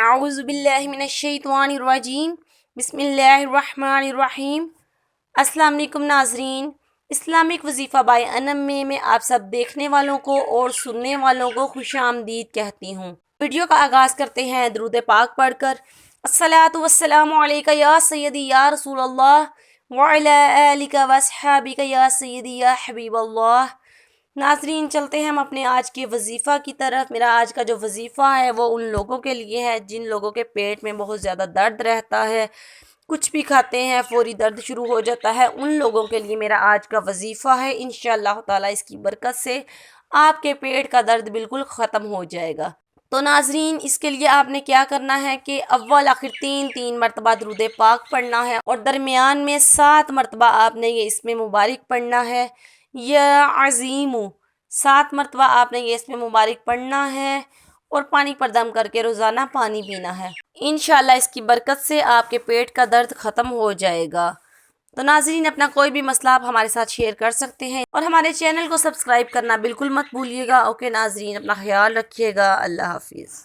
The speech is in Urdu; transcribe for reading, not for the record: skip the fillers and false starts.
اعوذ باللہ من الشیطان الرجیم بسم اللہ الرحمن الرحیم۔ السلام علیکم ناظرین، اسلامک وظیفہ بائی انم میں آپ سب دیکھنے والوں کو اور سننے والوں کو خوش آمدید کہتی ہوں۔ ویڈیو کا آغاز کرتے ہیں درود پاک پڑھ کر۔ الصلاۃ والسلام علیک یا سیدی یا رسول اللہ وعلی آلک واصحابک یا سیدی یا حبیب اللہ۔ ناظرین، چلتے ہیں ہم اپنے آج کے وظیفہ کی طرف۔ میرا آج کا جو وظیفہ ہے وہ ان لوگوں کے لیے ہے جن لوگوں کے پیٹ میں بہت زیادہ درد رہتا ہے، کچھ بھی کھاتے ہیں فوری درد شروع ہو جاتا ہے، ان لوگوں کے لیے میرا آج کا وظیفہ ہے۔ انشاءاللہ تعالیٰ اس کی برکت سے آپ کے پیٹ کا درد بالکل ختم ہو جائے گا۔ تو ناظرین، اس کے لیے آپ نے کیا کرنا ہے کہ اول آخر تین مرتبہ درود پاک پڑھنا ہے اور درمیان میں 7 مرتبہ آپ نے یہ اسم مبارک پڑھنا ہے۔ یا عظیم 7 مرتبہ آپ نے یہ اسم مبارک پڑھنا ہے اور پانی پر دم کر کے روزانہ پانی پینا ہے۔ انشاءاللہ اس کی برکت سے آپ کے پیٹ کا درد ختم ہو جائے گا۔ تو ناظرین، اپنا کوئی بھی مسئلہ آپ ہمارے ساتھ شیئر کر سکتے ہیں اور ہمارے چینل کو سبسکرائب کرنا بالکل مت بھولیے گا۔ اوکے ناظرین، اپنا خیال رکھیے گا۔ اللہ حافظ۔